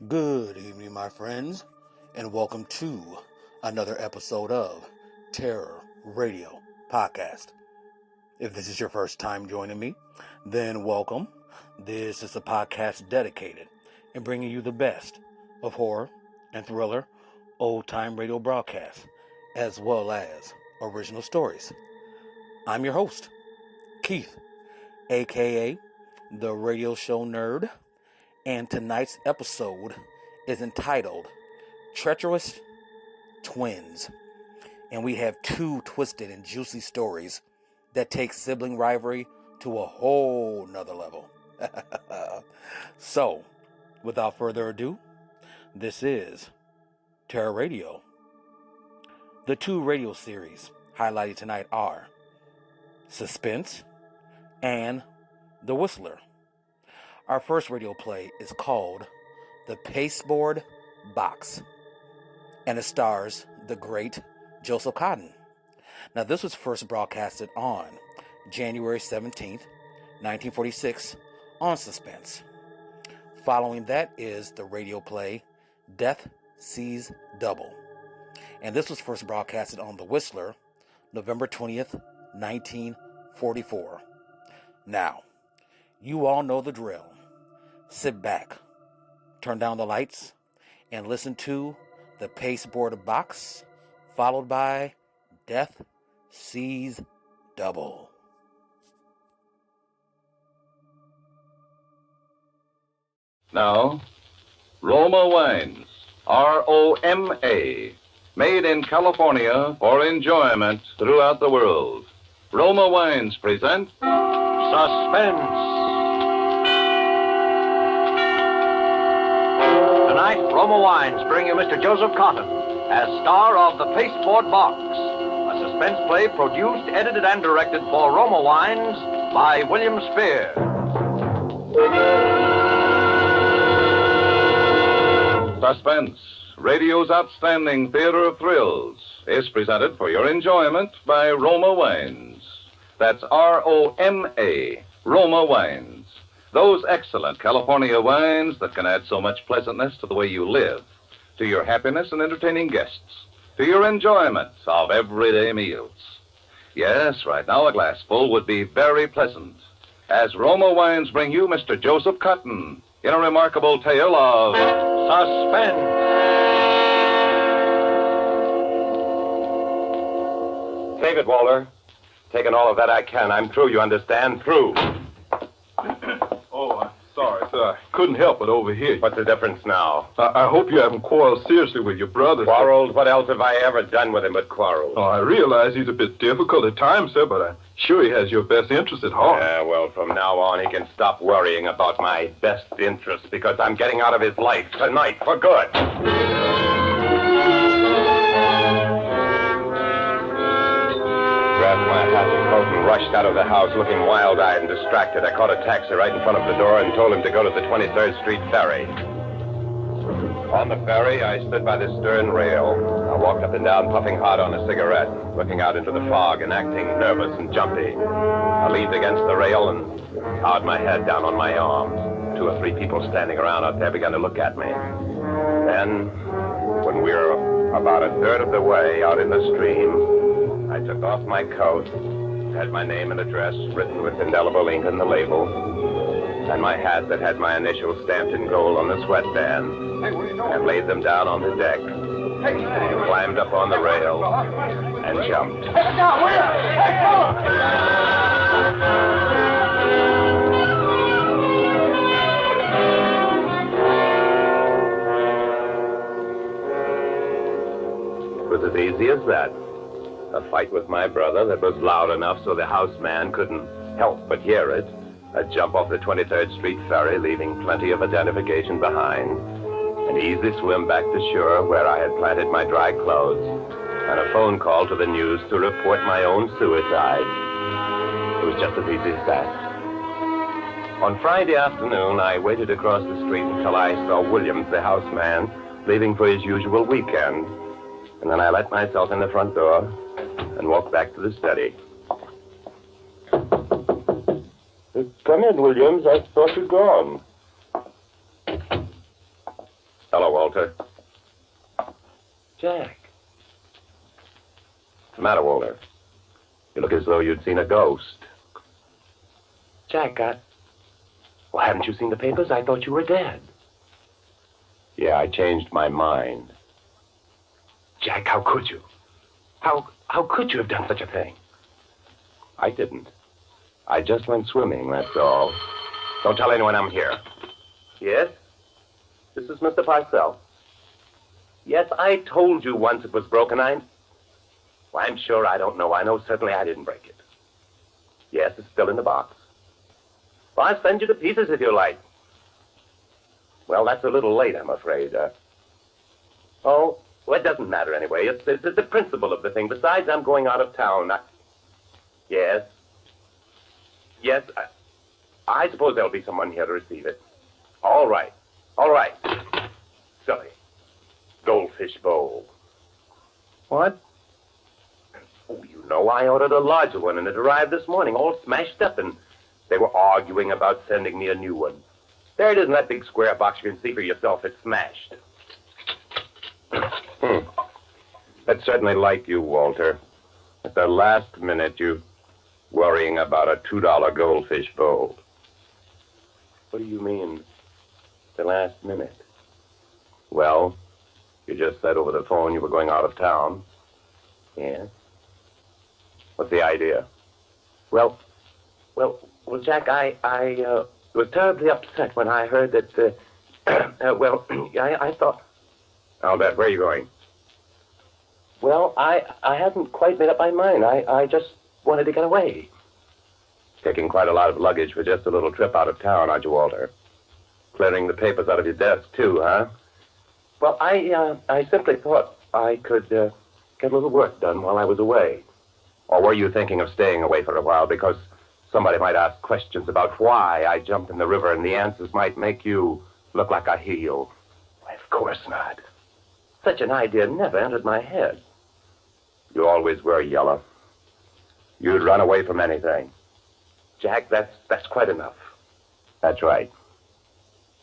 Good evening, my friends, and welcome to another episode of Terror Radio Podcast. If this is your first time joining me, then welcome. This is a podcast dedicated in bringing you the best of horror and thriller, old-time radio broadcasts, as well as original stories. I'm your host, Keith, aka the Radio Show Nerd, and tonight's episode is entitled Treacherous Twins. And we have two twisted and juicy stories that take sibling rivalry to a whole nother level. So, without further ado, this is Terror Radio. The two radio series highlighted tonight are Suspense and The Whistler. Our first radio play is called The Pasteboard Box, and it stars the great Joseph Cotten. Now, this was first broadcasted on January 17th, 1946 on Suspense. Following that is the radio play Death Sees Double, and this was first broadcasted on The Whistler November 20th, 1944. Now, you all know the drill. Sit back, turn down the lights, and listen to The Pasteboard Box, followed by Death Sees Double. Now, Roma Wines, R-O-M-A, made in California for enjoyment throughout the world. Roma Wines present Suspense. Tonight, Roma Wines bring you Mr. Joseph Cotten as star of The Pasteboard Box, a suspense play produced, edited, and directed for Roma Wines by William Spear. Suspense, radio's outstanding theater of thrills, is presented for your enjoyment by Roma Wines. That's R-O-M-A, Roma Wines. Those excellent California wines that can add so much pleasantness to the way you live, to your happiness in entertaining guests, to your enjoyment of everyday meals. Yes, right now a glassful would be very pleasant, as Roma Wines bring you Mr. Joseph Cotten in a remarkable tale of suspense. Save it, Walter. Taking all of that I can. I'm through, you understand? Through. Sorry, sir. I couldn't help but overhear you. What's the difference now? I hope you haven't quarreled seriously with your brother. Quarreled? What else have I ever done with him but quarrel? Oh, I realize he's a bit difficult at times, sir, but I'm sure he has your best interest at heart. Yeah, well, from now on, he can stop worrying about my best interest because I'm getting out of his life tonight for good. Grabbed my hat and coat and rushed out of the house looking wild-eyed and distracted. I caught a taxi right in front of the door and told him to go to the 23rd Street ferry. On the ferry, I stood by the stern rail. I walked up and down, puffing hard on a cigarette, looking out into the fog and acting nervous and jumpy. I leaned against the rail and bowed my head down on my arms. 2 or 3 people standing around out there began to look at me. Then, when we were about a third of the way out in the stream, I took off my coat, had my name and address written with indelible ink on the label, and my hat that had my initials stamped in gold on the sweatband, and laid them down on the deck, and climbed up on the rail, and jumped. It was as easy as that. A fight with my brother that was loud enough so the houseman couldn't help but hear it. A jump off the 23rd Street ferry, leaving plenty of identification behind. An easy swim back to shore where I had planted my dry clothes. And a phone call to the news to report my own suicide. It was just as easy as that. On Friday afternoon, I waited across the street until I saw Williams, the houseman, leaving for his usual weekend. And then I let myself in the front door and walked back to the study. Come in, Williams. I thought you'd gone. Walter. Jack. What's the matter, Walter? You look as though you'd seen a ghost. Jack, well, haven't you seen the papers? I thought you were dead. Yeah, I changed my mind. Jack, how could you? How could you have done such a thing? I didn't. I just went swimming, that's all. Don't tell anyone I'm here. Yes? This is Mr. Parcell. Yes, I told you once it was broken. Well, I'm sure I don't know. I know certainly I didn't break it. Yes, it's still in the box. Well, I'll send you the pieces if you like. Well, that's a little late, I'm afraid. Well, it doesn't matter anyway. It's the principle of the thing. Besides, I'm going out of town. Yes. Yes, I suppose there'll be someone here to receive it. All right. Silly. Goldfish bowl. What? Oh, you know, I ordered a larger one, and it arrived this morning, all smashed up, and they were arguing about sending me a new one. There it is in that big square box. You can see for yourself it's smashed. That's certainly like you, Walter. At the last minute, you worrying about a $2 goldfish bowl. What do you mean, the last minute? Well, you just said over the phone you were going out of town. Yes? What's the idea? Well, Jack, I was terribly upset when I heard that, I thought... I'll bet. Where are you going? Well, I hadn't quite made up my mind. I just wanted to get away. Taking quite a lot of luggage for just a little trip out of town, aren't you, Walter? Clearing the papers out of your desk, too, huh? Well, I simply thought I could get a little work done while I was away. Or were you thinking of staying away for a while because somebody might ask questions about why I jumped in the river and the answers might make you look like a heel? Why, of course not. Such an idea never entered my head. You always were yellow. You'd run away from anything. Jack, that's quite enough. That's right.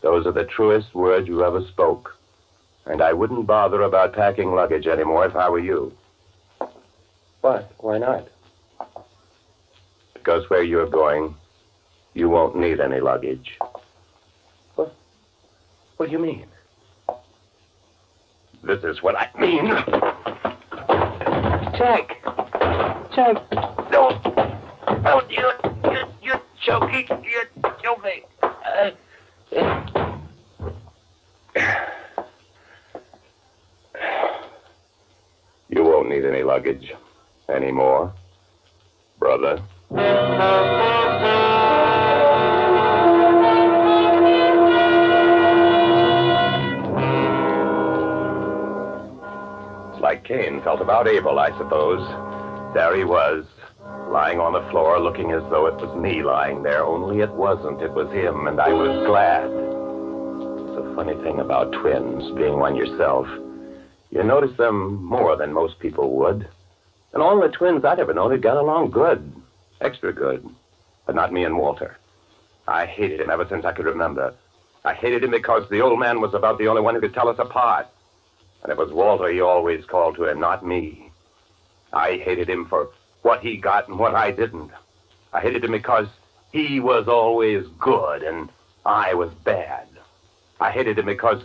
Those are the truest words you ever spoke. And I wouldn't bother about packing luggage anymore if I were you. What? Why not? Because where you're going, you won't need any luggage. What do you mean? This is what I mean. Jack, don't, you're choking, you're choking. You won't need any luggage anymore, brother. It's like Cain felt about Abel, I suppose. There he was, lying on the floor, looking as though it was me lying there, only it wasn't. It was him, and I was glad. It's a funny thing about twins, being one yourself. You notice them more than most people would. And all the twins I'd ever known had got along good. Extra good. But not me and Walter. I hated him ever since I could remember. I hated him because the old man was about the only one who could tell us apart. And it was Walter he always called to him, not me. I hated him for what he got and what I didn't. I hated him because he was always good and I was bad. I hated him because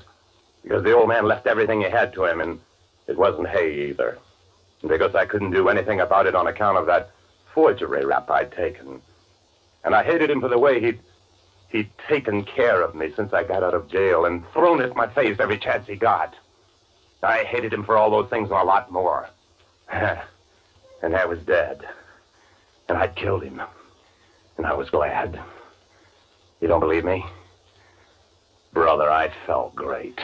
the old man left everything he had to him, and it wasn't hay either. And because I couldn't do anything about it on account of that forgery rap I'd taken. And I hated him for the way he'd taken care of me since I got out of jail and thrown it in my face every chance he got. I hated him for all those things and a lot more. And I was dead. And I'd killed him. And I was glad. You don't believe me? Brother, I felt great. I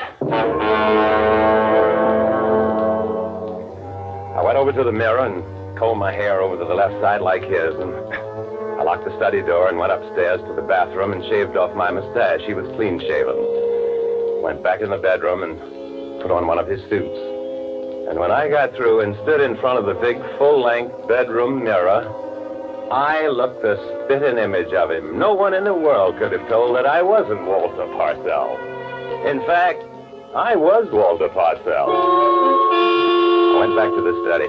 went over to the mirror and combed my hair over to the left side like his, and I locked the study door and went upstairs to the bathroom and shaved off my mustache. He was clean shaven. Went back in the bedroom and put on one of his suits. And when I got through and stood in front of the big full-length bedroom mirror, I looked the spit-in image of him. No one in the world could have told that I wasn't Walter Parcell. In fact, I was Walter Parcell. I went back to the study.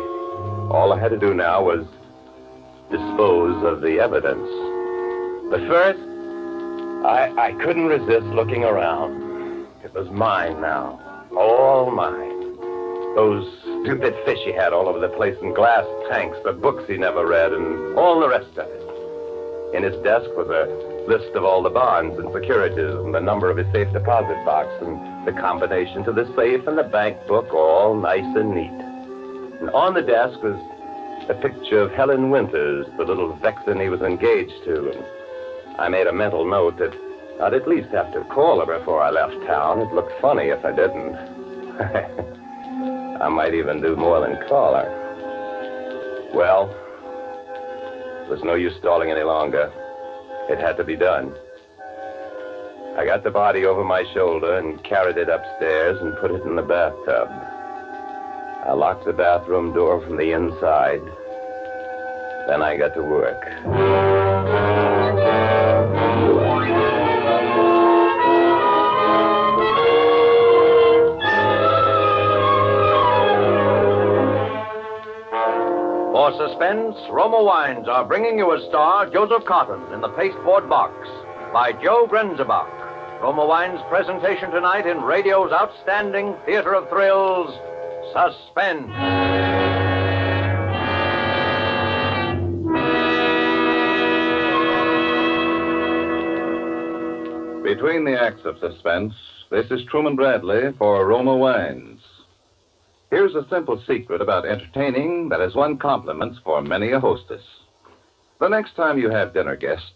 All I had to do now was dispose of the evidence. But first, I couldn't resist looking around. It was mine now. All mine. Those stupid fish he had all over the place in glass tanks, the books he never read, and all the rest of it. In his desk was a list of all the bonds and securities and the number of his safe deposit box and the combination to the safe and the bank book, all nice and neat. And on the desk was a picture of Helen Winters, the little vixen he was engaged to. And I made a mental note that I'd at least have to call her before I left town. It looked funny if I didn't. I might even do more than call her. Well, it was no use stalling any longer. It had to be done. I got the body over my shoulder and carried it upstairs and put it in the bathtub. I locked the bathroom door from the inside. Then I got to work. For Suspense, Roma Wines are bringing you as star Joseph Cotton in the Pasteboard Box by Joe Grenzebach. Roma Wines' presentation tonight in radio's outstanding theater of thrills, Suspense. Between the acts of Suspense, this is Truman Bradley for Roma Wines. Here's a simple secret about entertaining that has won compliments for many a hostess. The next time you have dinner guests,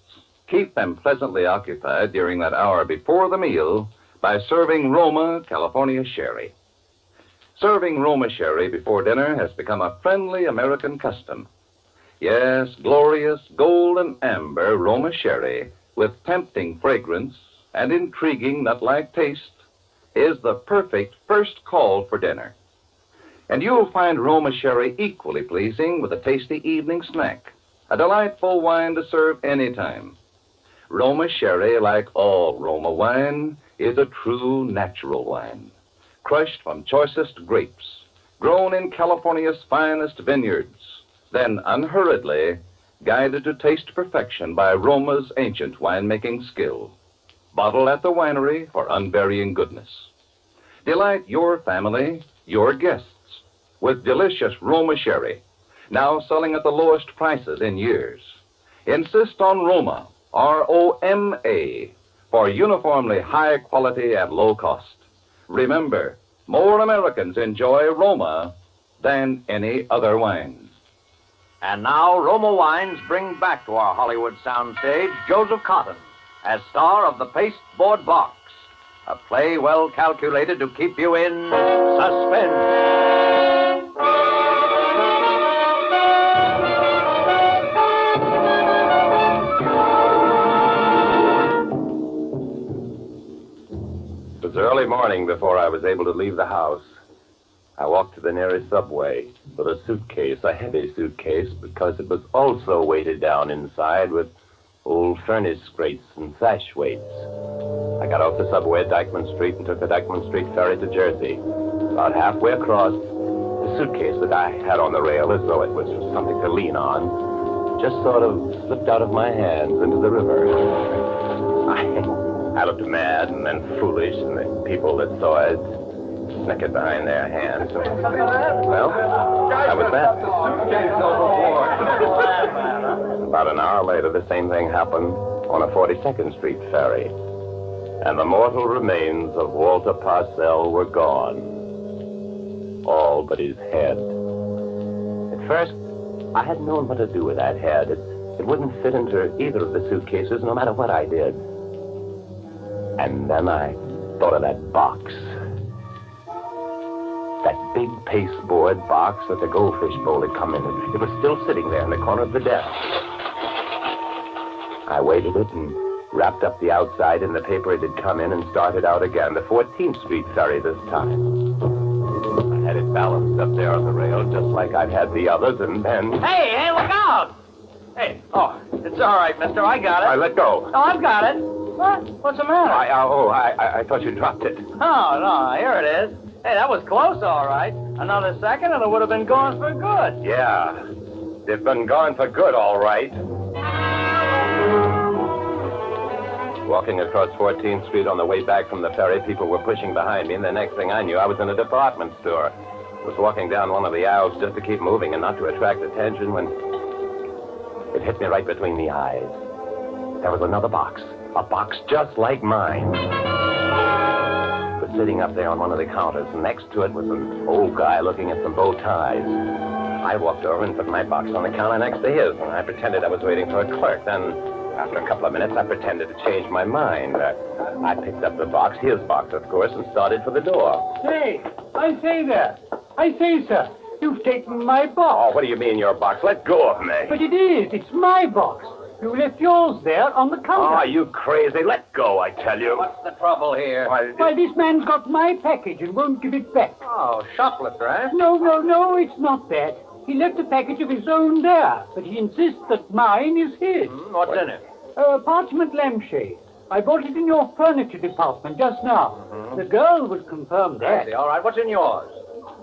keep them pleasantly occupied during that hour before the meal by serving Roma California Sherry. Serving Roma Sherry before dinner has become a friendly American custom. Yes, glorious golden amber Roma Sherry with tempting fragrance and intriguing nut-like taste is the perfect first call for dinner. And you'll find Roma Sherry equally pleasing with a tasty evening snack, a delightful wine to serve anytime. Roma Sherry, like all Roma wine, is a true natural wine, crushed from choicest grapes, grown in California's finest vineyards, then unhurriedly guided to taste perfection by Roma's ancient winemaking skill, bottled at the winery for unvarying goodness. Delight your family, your guests, with delicious Roma Sherry, now selling at the lowest prices in years. Insist on Roma, R-O-M-A, for uniformly high quality at low cost. Remember, more Americans enjoy Roma than any other wine. And now, Roma Wines bring back to our Hollywood soundstage Joseph Cotton as star of the Pasteboard Box, a play well calculated to keep you in suspense. It was early morning before I was able to leave the house. I walked to the nearest subway with a suitcase, a heavy suitcase, because it was also weighted down inside with old furnace grates and sash weights. I got off the subway at Dyckman Street and took the Dyckman Street ferry to Jersey. About halfway across, the suitcase that I had on the rail, as though it was something to lean on, just sort of slipped out of my hands into the river. I looked mad and then foolish, and the people that saw it snickered behind their hands. Well, that was that. About an hour later, the same thing happened on a 42nd Street ferry, and the mortal remains of Walter Parcell were gone. All but his head. At first, I hadn't known what to do with that head. It wouldn't fit into either of the suitcases, no matter what I did. And then I thought of that box. That big pasteboard box that the goldfish bowl had come in. It was still sitting there in the corner of the desk. I weighted it and wrapped up the outside in the paper it had come in and started out again. The 14th Street ferry this time. I had it balanced up there on the rail just like I'd had the others, and then... Hey, look out! Hey, it's all right, mister. I got it. I let go. Oh, I've got it. What? What's the matter? I thought you dropped it. Oh, no, here it is. Hey, that was close, all right. Another second and it would have been gone for good. Yeah. It's been gone for good, all right. Walking across 14th Street on the way back from the ferry, people were pushing behind me, and the next thing I knew, I was in a department store. I was walking down one of the aisles just to keep moving and not to attract attention when it hit me right between the eyes. There was another box, a box just like mine. It was sitting up there on one of the counters, and next to it was an old guy looking at some bow ties. I walked over and put my box on the counter next to his, and I pretended I was waiting for a clerk. Then, after a couple of minutes, I pretended to change my mind. I picked up the box, his box, of course, and started for the door. Say, I say there. I say, sir, you've taken my box. Oh, what do you mean, your box? Let go of me. But it's my box. You left yours there on the counter. Oh, you crazy. Let go, I tell you. What's the trouble here? Why, this man's got my package and won't give it back. Oh, shoplifter, eh? No, it's not that. He left a package of his own there, but he insists that mine is his. What's in it? A parchment lampshade. I bought it in your furniture department just now. The girl would confirm that. I see. All right, what's in yours?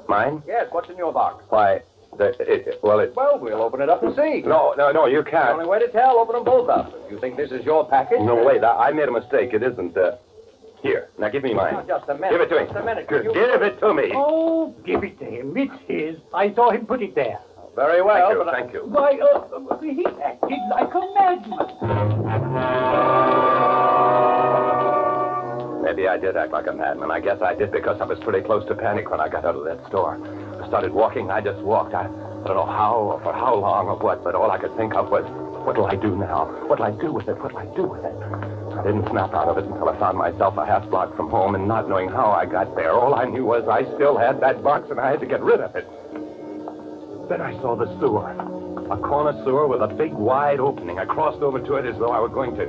Mine? Yes, what's in your box? Why, Well, we'll open it up and see. No, you The can't. only way to tell, open them both up. If you think this is your package... No, wait, I made a mistake. It isn't, Here, now give me mine. Now, just a minute. Give it to me. Just a minute. Give it to me. Oh, give it to him. It's his. I saw him put it there. Very well. Thank you. Why, he acted like a madman. Maybe I did act like a madman. I guess I did because I was pretty close to panic when I got out of that store. I started walking. I just walked. I don't know how or for how long or what, but all I could think of was, what'll I do now? What'll I do with it? What'll I do with it? I didn't snap out of it until I found myself a half block from home, and not knowing how I got there, all I knew was I still had that box and I had to get rid of it. Then I saw the sewer. A corner sewer with a big, wide opening. I crossed over to it as though I were going to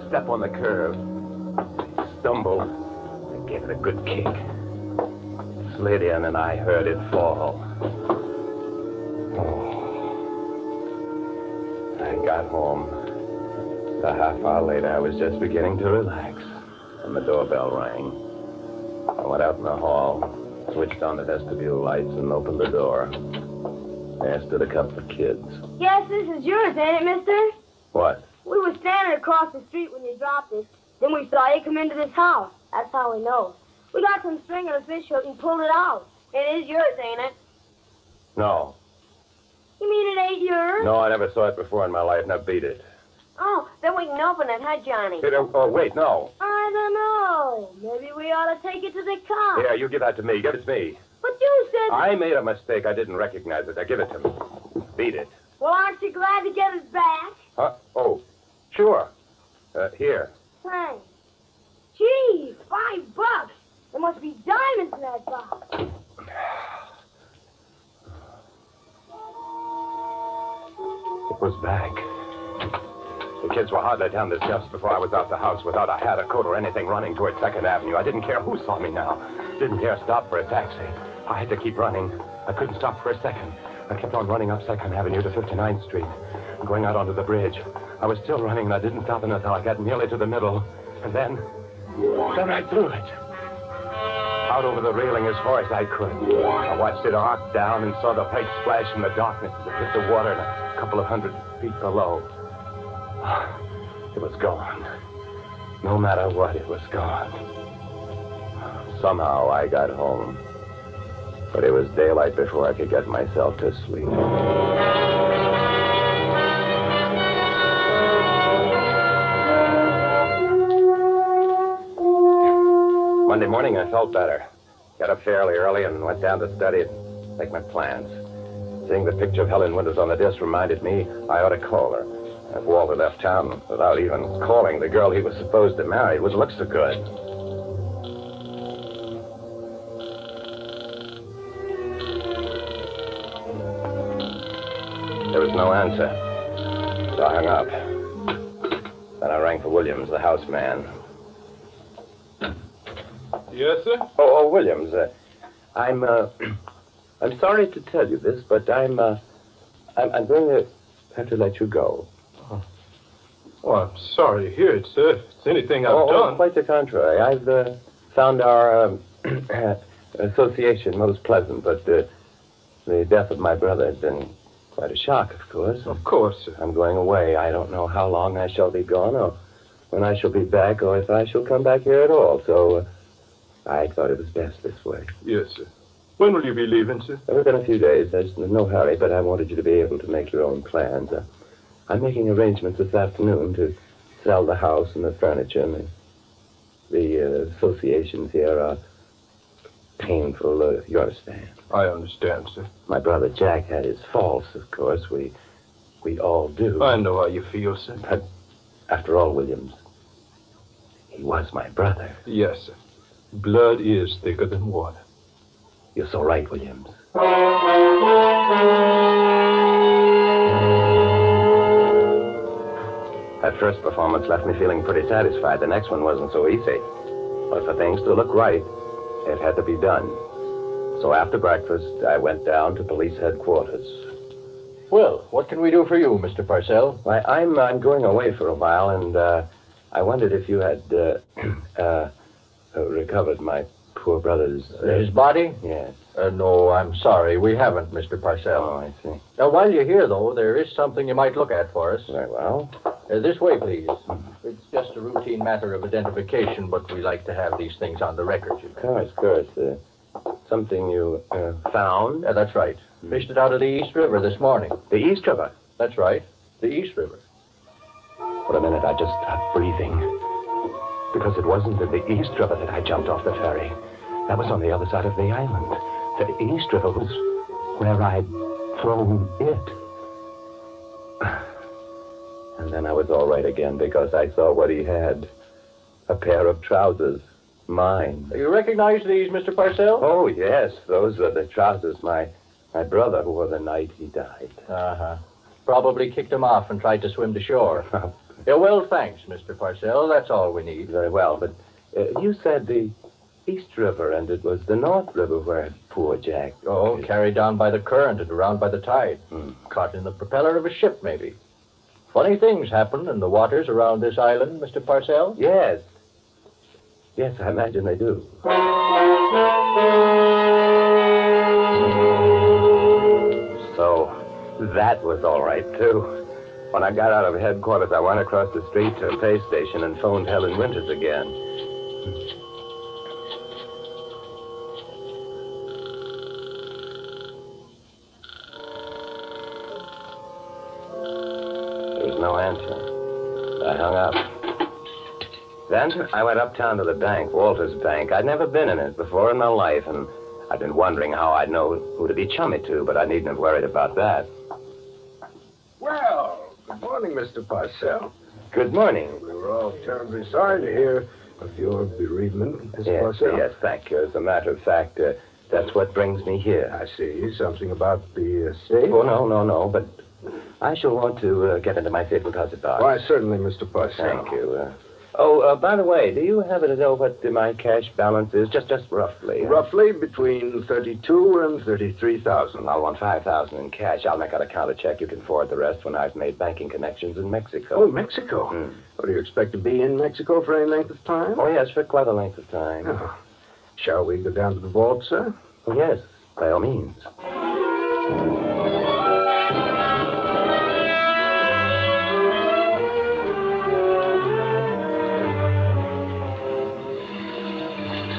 step on the curb. Stumbled. I gave it a good kick. Slid in, and I heard it fall. Oh. I got home. A half hour later, I was just beginning to relax, and the doorbell rang. I went out in the hall, switched on the vestibule lights, and opened the door. There stood a couple of kids. Yes, this is yours, ain't it, mister? What? We were standing across the street when you dropped it. Then we saw you come into this house. That's how we know. We got some string on a fish hook and pulled it out. It is yours, ain't it? No. You mean it ain't yours? No, I never saw it before in my life. Now beat it. Oh, then we can open it, huh, Johnny? Wait, no. I don't know. Maybe we ought to take it to the cops. Here, you give that to me. Give it to me. But you said... I made a mistake. I didn't recognize it. Now give it to me. Beat it. Well, aren't you glad to get it back? Huh? Oh, sure. Here. Thanks. Gee, $5. There must be diamonds in that box. It was back. The kids were hardly down the steps before I was out the house without a hat, a coat, or anything, running toward 2nd Avenue. I didn't care who saw me now. Didn't dare stop for a taxi. I had to keep running. I couldn't stop for a second. I kept on running up 2nd Avenue to 59th Street, going out onto the bridge. I was still running, and I didn't stop until I got nearly to the middle. And then I threw it. Out over the railing as far as I could. I watched it arc down and saw the plate splash in the darkness as it hit the water and a couple of 100 feet below. It was gone. No matter what, it was gone. Somehow I got home. But it was daylight before I could get myself to sleep. Monday morning, I felt better. Got up fairly early and went down to study and make my plans. Seeing the picture of Helen Winters on the disc reminded me I ought to call her. If Walter left town without even calling the girl he was supposed to marry, it would look so good. There was no answer, so I hung up. Then I rang for Williams, the house man. Yes, sir? Oh, Williams, I'm sorry to tell you this, but I'm going to have to let you go. Oh, I'm sorry to hear it, sir. If it's anything I've done. Quite the contrary. I've found our association most pleasant, but the death of my brother has been quite a shock, of course. Of course, sir. I'm going away. I don't know how long I shall be gone, or when I shall be back, or if I shall come back here at all. So I thought it was best this way. Yes, sir. When will you be leaving, sir? Within a few days. There's no hurry, but I wanted you to be able to make your own plans. I'm making arrangements this afternoon to sell the house and the furniture. And the associations here are painful, you understand. I understand, sir. My brother Jack had his faults, of course. We all do. I know how you feel, sir. But after all, Williams, he was my brother. Yes, sir. Blood is thicker than water. You're so right, Williams. That first performance left me feeling pretty satisfied. The next one wasn't so easy. But for things to look right, it had to be done. So after breakfast, I went down to police headquarters. Well, what can we do for you, Mr. Parcell? Why, I'm going away for a while, and I wondered if you had recovered my poor brother's... His body? Yes. No, I'm sorry. We haven't, Mr. Parcell. Oh, I see. Now, while you're here, though, there is something you might look at for us. Very well. This way, please. It's just a routine matter of identification, but we like to have these things on the record, you know. Of course. Something you found? Yeah, that's right. Fished it out of the East River this morning. The East River? That's right. The East River. For a minute, I just stopped breathing. Because it wasn't in the East River that I jumped off the ferry. That was on the other side of the island. The East River was where I'd thrown it. And then I was all right again because I saw what he had. A pair of trousers. Mine. You recognize these, Mr. Parcell? Oh, yes. Those are the trousers my brother wore the night he died. Uh-huh. Probably kicked him off and tried to swim to shore. Yeah, well, thanks, Mr. Parcell. That's all we need. Very well, but you said the East River, and it was the North River where poor Jack... Oh, carried down by the current and around by the tide. Caught in the propeller of a ship, maybe. Funny things happen in the waters around this island, Mr. Parcell. Yes. Yes, I imagine they do. So, that was all right, too. When I got out of headquarters, I went across the street to a pay station and phoned Helen Winters again. There was no answer. I hung up. Then I went uptown to the bank, Walter's Bank. I'd never been in it before in my life, and I'd been wondering how I'd know who to be chummy to, but I needn't have worried about that. Well, good morning, Mr. Parcell. Good morning. We were all terribly sorry to hear of your bereavement, Mr. Yes, Parcell. yes, thank you. As a matter of fact, that's what brings me here. I see. Something about the estate? Oh, no, but I shall want to get into my safe deposit box. Why, certainly, Mr. Parcell. Thank you. By the way, do you happen to know what my cash balance is? Just roughly. Roughly between 32 and 33,000. I'll want 5,000 in cash. I'll make out a counter check. You can forward the rest when I've made banking connections in Mexico. Oh, Mexico? What, do you expect to be in Mexico for any length of time? Oh, yes, for quite a length of time. Oh. Shall we go down to the vault, sir? Oh, yes, by all means.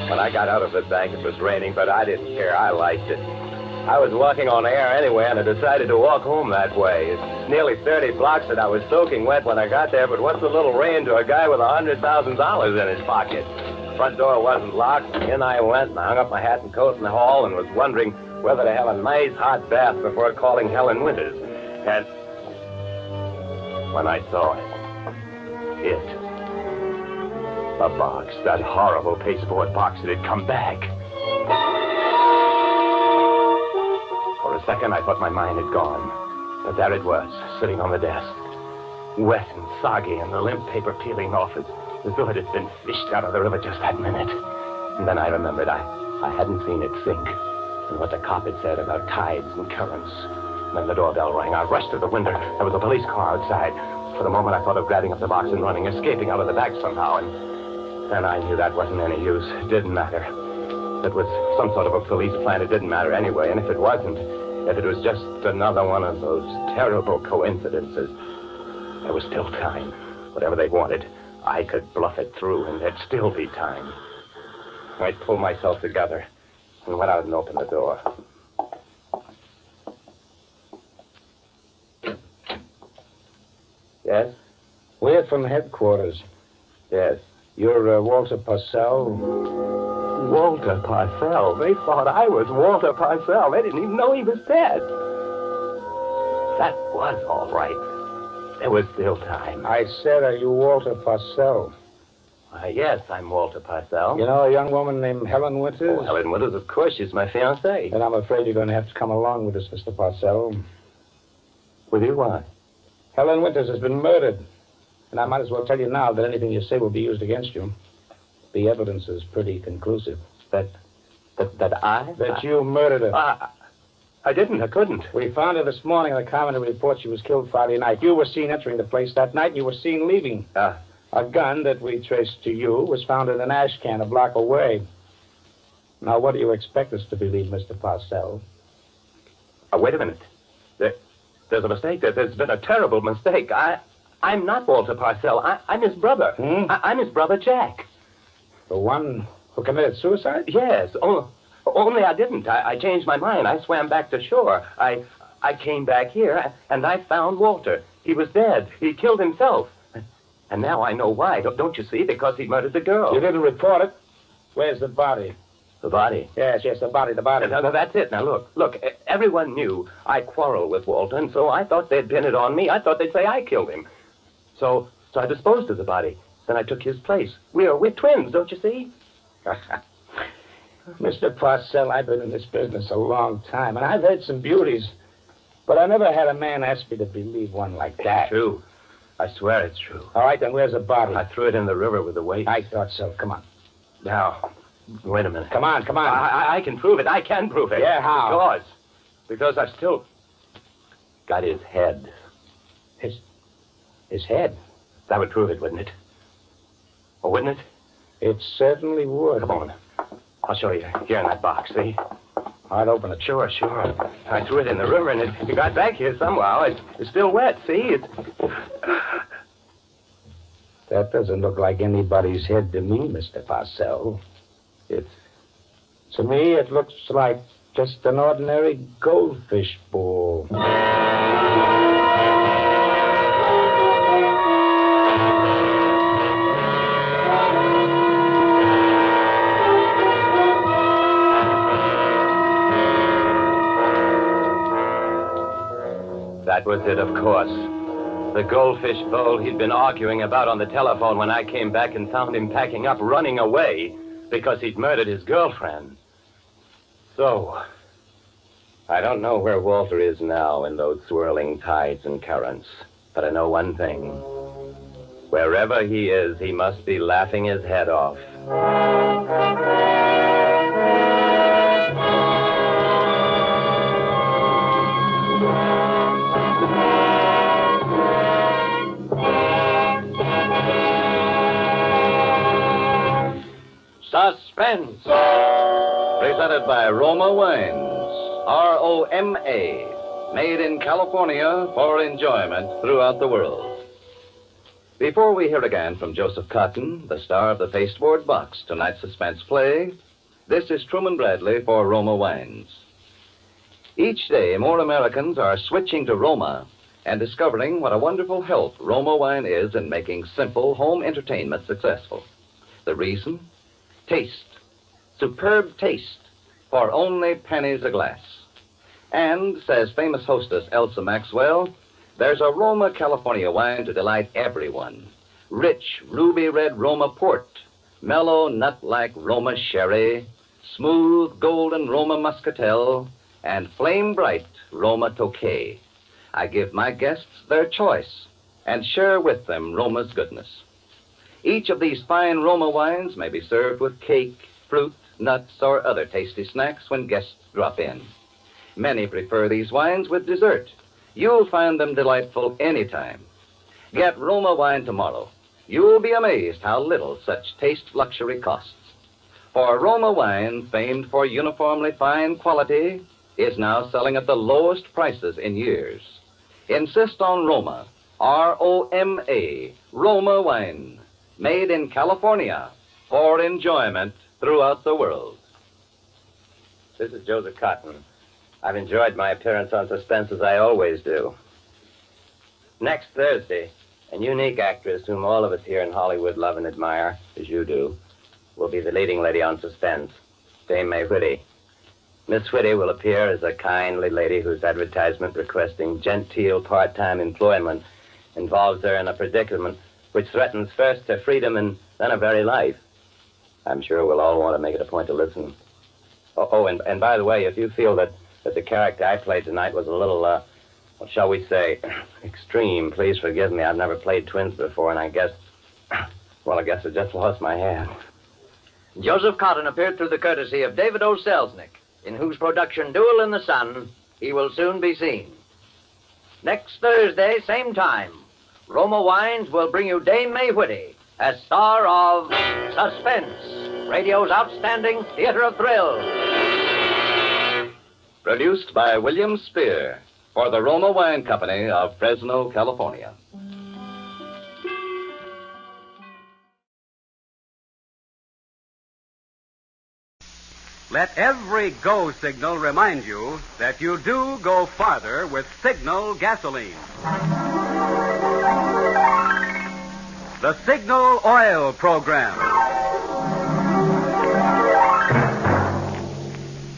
When I got out of the bank, it was raining, but I didn't care. I liked it. I was walking on air anyway, and I decided to walk home that way. It's nearly 30 blocks, and I was soaking wet when I got there, but what's a little rain to a guy with $100,000 in his pocket? The front door wasn't locked. In I went, and I hung up my hat and coat in the hall and was wondering whether to have a nice hot bath before calling Helen Winters. And when I saw it, the box, that horrible pasteboard box that had come back. For a second, I thought my mind had gone. But there it was, sitting on the desk. Wet and soggy, and the limp paper peeling off as though it had been fished out of the river just that minute. And then I remembered I hadn't seen it sink. And what the cop had said about tides and currents. And then the doorbell rang. I rushed to the window. There was a police car outside. For the moment, I thought of grabbing up the box and running, escaping out of the back somehow, and then I knew that wasn't any use. It didn't matter. It was some sort of a police plan. It didn't matter anyway, and if it wasn't, if it was just another one of those terrible coincidences, there was still time. Whatever they wanted, I could bluff it through, and there'd still be time. I pulled myself together and went out and opened the door. Yes? We're from headquarters. Yes. You're Walter Purcell? Walter Parcell. They thought I was Walter Parcell. They didn't even know he was dead. That was all right. There was still time. I said, are you Walter Purcell? Yes, I'm Walter Parcell. You know a young woman named Helen Winters? Oh, Helen Winters, of course. She's my fiancée. Then I'm afraid you're going to have to come along with us, Mr. Purcell. With you, why? Helen Winters has been murdered. And I might as well tell you now that anything you say will be used against you. The evidence is pretty conclusive. That you murdered her. I didn't. I couldn't. We found her this morning in the coroner report. She was killed Friday night. You were seen entering the place that night, and you were seen leaving. A gun that we traced to you was found in an ash can a block away. Now, what do you expect us to believe, Mr. Parcell? Wait a minute. There's a mistake. There's been a terrible mistake. I'm not Walter Parcell. I'm his brother. I'm his brother, Jack. The one who committed suicide? Yes. Only I didn't. I changed my mind. I swam back to shore. I came back here, and I found Walter. He was dead. He killed himself. And now I know why. Don't you see? Because he murdered the girl. You didn't report it. Where's the body? The body? Yes, the body. No, that's it. Now, look. Everyone knew I quarreled with Walter, and so I thought they'd pin it on me. I thought they'd say I killed him. So I disposed of the body. Then I took his place. We're twins, don't you see? Mr. Parcell, I've been in this business a long time, and I've heard some beauties. But I never had a man ask me to believe one like that. True. I swear it's true. All right, then where's the body? I threw it in the river with the weight. I thought so. Come on. Now, wait a minute. Come on. I can prove it. I can prove it. Yeah, how? Because I've still got his head. His head? That would prove it, wouldn't it? Or wouldn't it? It certainly would. Come on. I'll show you. Here in that box, see? I'd open it. Sure. I threw it in the river, and it got back here somehow. It's still wet, see? That doesn't look like anybody's head to me, Mr. Parcell. To me, it looks like just an ordinary goldfish bowl. That was it, of course. The goldfish bowl he'd been arguing about on the telephone when I came back and found him packing up, running away, because he'd murdered his girlfriend. So, I don't know where Walter is now in those swirling tides and currents, but I know one thing. Wherever he is, he must be laughing his head off. Suspense. Presented by Roma Wines. R-O-M-A. Made in California for enjoyment throughout the world. Before we hear again from Joseph Cotton, the star of the Pasteboard box, tonight's suspense play, this is Truman Bradley for Roma Wines. Each day, more Americans are switching to Roma and discovering what a wonderful help Roma wine is in making simple home entertainment successful. The reason? Taste. Superb taste for only pennies a glass. And, says famous hostess Elsa Maxwell, there's a Roma California wine to delight everyone. Rich, ruby red Roma port, mellow, nut-like Roma sherry, smooth, golden Roma muscatel, and flame-bright Roma Tokay. I give my guests their choice and share with them Roma's goodness. Each of these fine Roma wines may be served with cake, fruit, nuts, or other tasty snacks when guests drop in. Many prefer these wines with dessert. You'll find them delightful anytime. Get Roma wine tomorrow. You'll be amazed how little such taste luxury costs. For Roma wine, famed for uniformly fine quality, is now selling at the lowest prices in years. Insist on Roma, R-O-M-A, Roma wine, made in California for enjoyment throughout the world. This is Joseph Cotton. I've enjoyed my appearance on Suspense as I always do. Next Thursday, a unique actress whom all of us here in Hollywood love and admire, as you do, will be the leading lady on Suspense, Dame May Whitty. Miss Whitty will appear as a kindly lady whose advertisement requesting genteel part-time employment involves her in a predicament which threatens first her freedom and then her very life. I'm sure we'll all want to make it a point to listen. And by the way, if you feel that the character I played tonight was a little, what shall we say, extreme, please forgive me. I've never played twins before, and I guess I just lost my hand. Joseph Cotton appeared through the courtesy of David O. Selznick, in whose production Duel in the Sun he will soon be seen. Next Thursday, same time, Roma Wines will bring you Dame May Whitty as star of Suspense, radio's outstanding theater of thrills. Produced by William Spear for the Roma Wine Company of Fresno, California. Let every go signal remind you that you do go farther with Signal gasoline. The Signal Oil Program.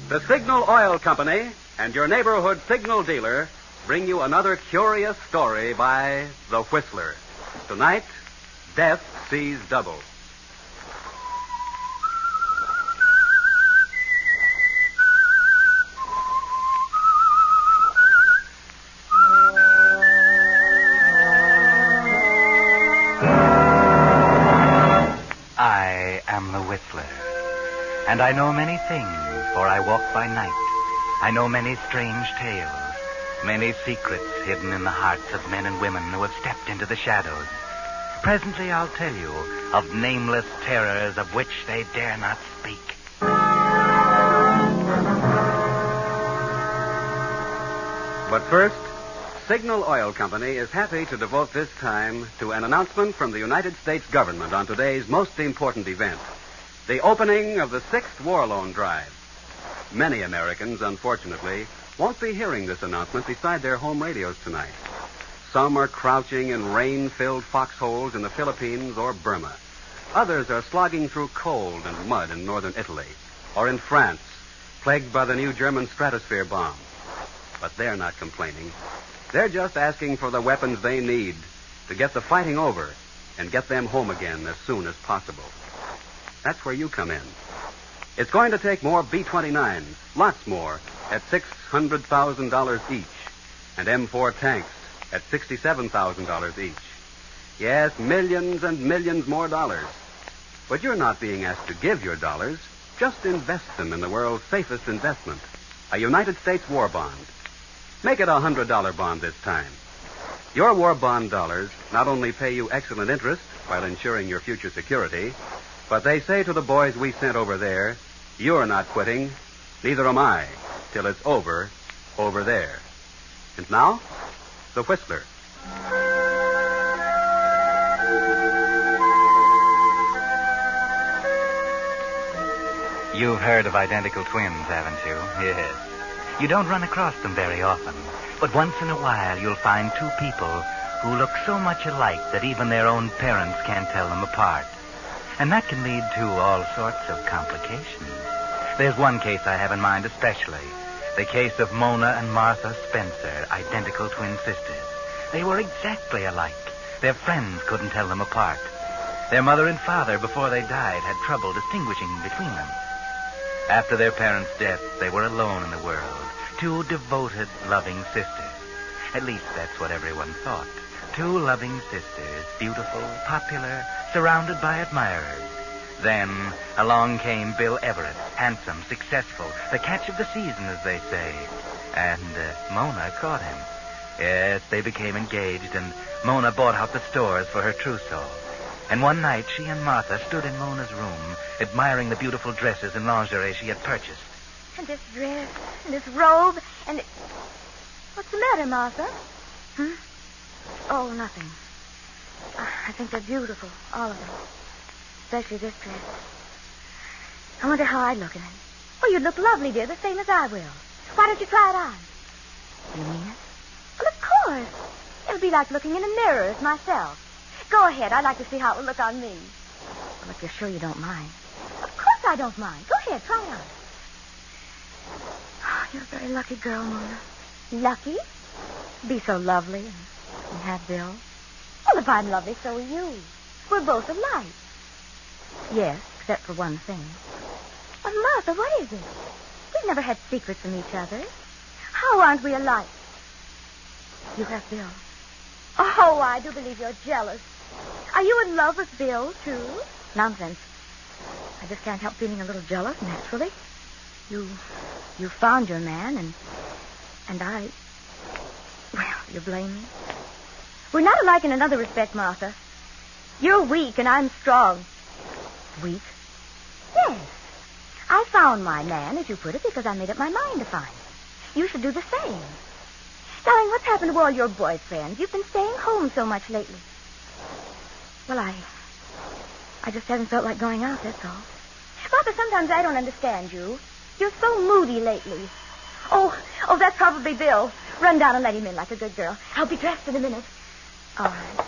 The Signal Oil Company and your neighborhood Signal dealer bring you another curious story by The Whistler. Tonight, Death Sees Double. I am the Whistler, and I know many things, for I walk by night. I know many strange tales, many secrets hidden in the hearts of men and women who have stepped into the shadows. Presently I'll tell you of nameless terrors of which they dare not speak. But first, Signal Oil Company is happy to devote this time to an announcement from the United States government on today's most important event, the opening of the 6th War Loan Drive. Many Americans, unfortunately, won't be hearing this announcement beside their home radios tonight. Some are crouching in rain-filled foxholes in the Philippines or Burma. Others are slogging through cold and mud in northern Italy or in France, plagued by the new German stratosphere bomb. But they're not complaining. They're just asking for the weapons they need to get the fighting over and get them home again as soon as possible. That's where you come in. It's going to take more B-29s, lots more, at $600,000 each, and M4 tanks at $67,000 each. Yes, millions and millions more dollars. But you're not being asked to give your dollars. Just invest them in the world's safest investment, a United States war bond. Make it a $100 bond this time. Your war bond dollars not only pay you excellent interest while ensuring your future security, but they say to the boys we sent over there, you're not quitting, neither am I, till it's over there. And now, The Whistler. You've heard of identical twins, haven't you? Yes. You don't run across them very often, but once in a while you'll find two people who look so much alike that even their own parents can't tell them apart. And that can lead to all sorts of complications. There's one case I have in mind especially, the case of Mona and Martha Spencer, identical twin sisters. They were exactly alike. Their friends couldn't tell them apart. Their mother and father, before they died, had trouble distinguishing between them. After their parents' death, they were alone in the world. Two devoted, loving sisters. At least that's what everyone thought. Two loving sisters, beautiful, popular, surrounded by admirers. Then along came Bill Everett, handsome, successful, the catch of the season, as they say. And Mona caught him. Yes, they became engaged, and Mona bought out the stores for her trousseau. And one night, she and Martha stood in Mona's room, admiring the beautiful dresses and lingerie she had purchased. And this dress, and this robe, and... What's the matter, Martha? Oh, nothing. I think they're beautiful, all of them. Especially this dress. I wonder how I'd look in it. Oh, you'd look lovely, dear, the same as I will. Why don't you try it on? You mean it? Well, of course. It'll be like looking in a mirror as myself. Go ahead. I'd like to see how it will look on me. Well, if you're sure you don't mind. Of course I don't mind. Go ahead. Try it on. Oh, you're a very lucky girl, Mona. Lucky? Be so lovely and have Bill. Well, if I'm lovely, so are you. We're both alike. Yes, except for one thing. Well, Martha, what is it? We've never had secrets from each other. How aren't we alike? You have Bill. Oh, I do believe you're jealous. Are you in love with Bill, too? Nonsense. I just can't help feeling a little jealous, naturally. You found your man, and I... Well, you blame me? We're not alike in another respect, Martha. You're weak, and I'm strong. Weak? Yes. I found my man, as you put it, because I made up my mind to find him. You should do the same. Darling, what's happened to all your boyfriends? You've been staying home so much lately. Well, I just haven't felt like going out, that's all. Martha, sometimes I don't understand you. You're so moody lately. Oh, that's probably Bill. Run down and let him in like a good girl. I'll be dressed in a minute. All right.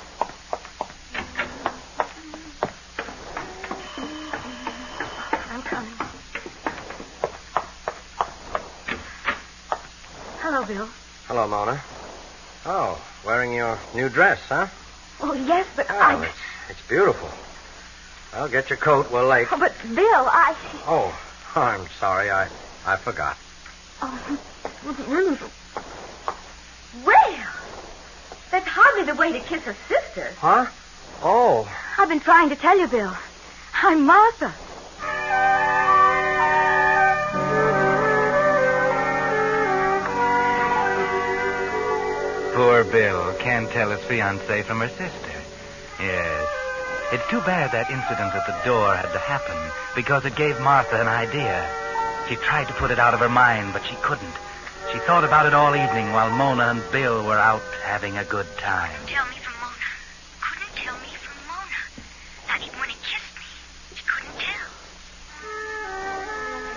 I'm coming. Hello, Bill. Hello, Mona. Oh, wearing your new dress, huh? Oh, yes, but It's beautiful. Well, get your coat. We're late. Oh, but, Bill, Oh, I'm sorry. I forgot. Oh, well, that's hardly the way to kiss a sister. Huh? Oh. I've been trying to tell you, Bill. I'm Martha. Poor Bill can't tell his fiancée from her sister. Yes. It's too bad that incident at the door had to happen, because it gave Martha an idea. She tried to put it out of her mind, but she couldn't. She thought about it all evening while Mona and Bill were out having a good time. Tell me from Mona. Couldn't tell me from Mona. Not even when he kissed me. She couldn't tell.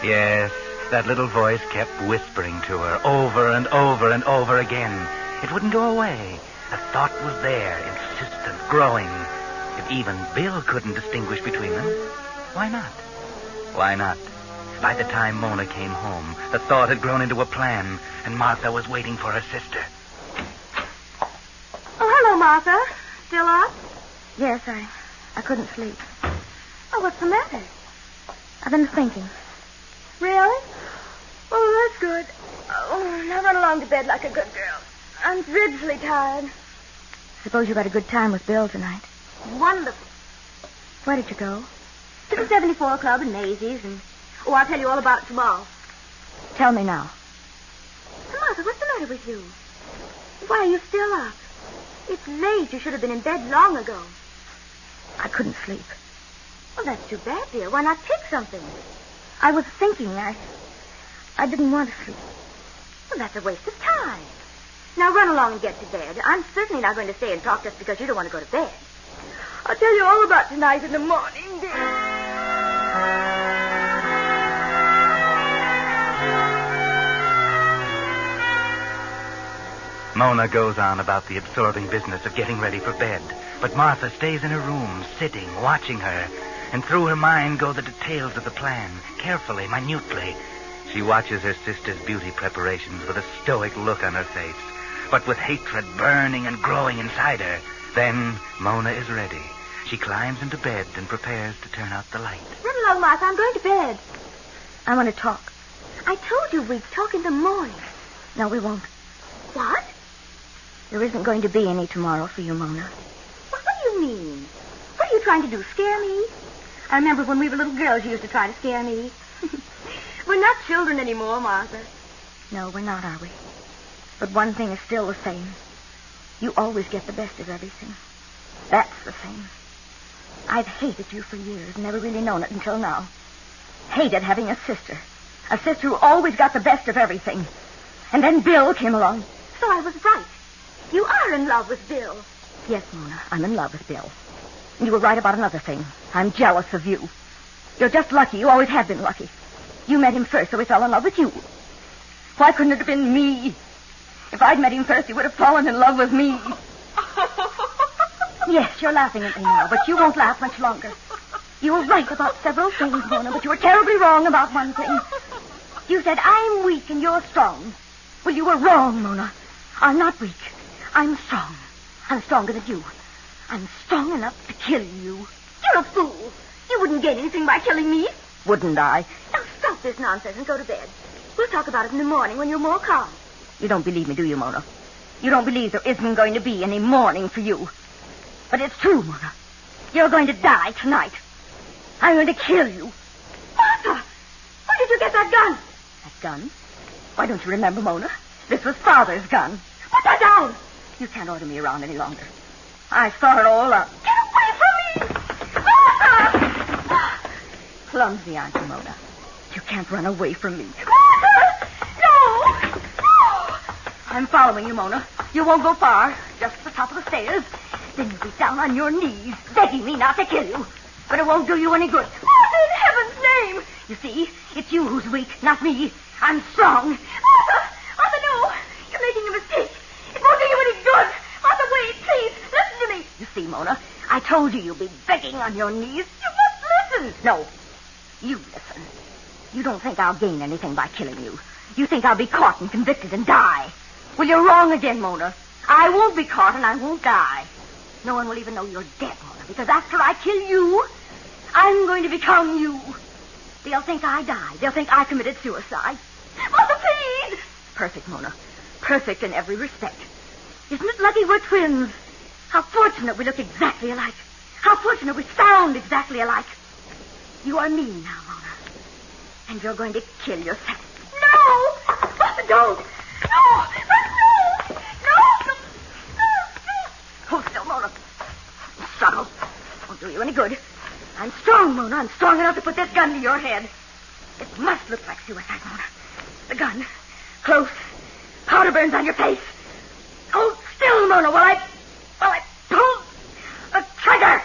Yes, that little voice kept whispering to her over and over and over again. It wouldn't go away. The thought was there, insistent, growing. If even Bill couldn't distinguish between them, why not? Why not? By the time Mona came home, the thought had grown into a plan, and Martha was waiting for her sister. Oh, hello, Martha. Still up? Yes, I couldn't sleep. Oh, what's the matter? I've been thinking. Really? Oh, that's good. Oh, now run along to bed like a good girl. I'm dreadfully tired. Suppose you had a good time with Bill tonight. Wonderful. Where did you go? To the 74 Club in Maisie's, and... Oh, I'll tell you all about it tomorrow. Tell me now. Martha, what's the matter with you? Why are you still up? It's late. You should have been in bed long ago. I couldn't sleep. Well, that's too bad, dear. Why not pick something? I was thinking. I didn't want to sleep. Well, that's a waste of time. Now run along and get to bed. I'm certainly not going to stay and talk just because you don't want to go to bed. I'll tell you all about tonight in the morning, dear. Mona goes on about the absorbing business of getting ready for bed, but Martha stays in her room, sitting, watching her, and through her mind go the details of the plan, carefully, minutely. She watches her sister's beauty preparations with a stoic look on her face, but with hatred burning and growing inside her. Then Mona is ready. She climbs into bed and prepares to turn out the light. Run along, Martha. I'm going to bed. I want to talk. I told you we'd talk in the morning. No, we won't. What? There isn't going to be any tomorrow for you, Mona. What do you mean? What are you trying to do, scare me? I remember when we were little girls, you used to try to scare me. We're not children anymore, Martha. No, we're not, are we? But one thing is still the same. You always get the best of everything. That's the thing. I've hated you for years, never really known it until now. Hated having a sister. A sister who always got the best of everything. And then Bill came along. So I was right. You are in love with Bill. Yes, Mona, I'm in love with Bill. And you were right about another thing. I'm jealous of you. You're just lucky. You always have been lucky. You met him first, so he fell in love with you. Why couldn't it have been me? If I'd met him first, he would have fallen in love with me. Yes, you're laughing at me now, but you won't laugh much longer. You were right about several things, Mona, but you were terribly wrong about one thing. You said, I'm weak and you're strong. Well, you were wrong, Mona. I'm not weak. I'm strong. I'm stronger than you. I'm strong enough to kill you. You're a fool. You wouldn't gain anything by killing me. Wouldn't I? Now stop this nonsense and go to bed. We'll talk about it in the morning when you're more calm. You don't believe me, do you, Mona? You don't believe there isn't going to be any morning for you. But it's true, Mona. You're going to die tonight. I'm going to kill you. Martha! Where did you get that gun? That gun? Why don't you remember, Mona? This was Father's gun. Put that down! You can't order me around any longer. I thought it all up. Get away from me! Martha! Clumsy, aren't you, Mona? You can't run away from me. Martha! No! No! I'm following you, Mona. You won't go far. Just to the top of the stairs. Then you'll be down on your knees, begging me not to kill you. But it won't do you any good. Martha, in heaven's name! You see, it's you who's weak, not me. I'm strong. Martha! Martha, no! You're making a mistake. It won't do you any good. Martha, wait, please. Listen to me. You see, Mona, I told you you'd be begging on your knees. You must listen. No, you listen. You don't think I'll gain anything by killing you. You think I'll be caught and convicted and die. Well, you're wrong again, Mona. I won't be caught and I won't die. No one will even know you're dead, Mona, because after I kill you, I'm going to become you. They'll think I died. They'll think I committed suicide. Martha, please! Perfect, Mona. Perfect in every respect. Isn't it lucky we're twins? How fortunate we look exactly alike. How fortunate we sound exactly alike. You are me now, Mona. And you're going to kill yourself. No! Martha, don't! No! No! No! No! Hold still, Mona. Struggle. Won't do you any good. I'm strong, Mona. I'm strong enough to put this gun to your head. It must look like suicide, Mona. The gun. Close. Powder burns on your face. Hold still, Mona, while I pull the trigger.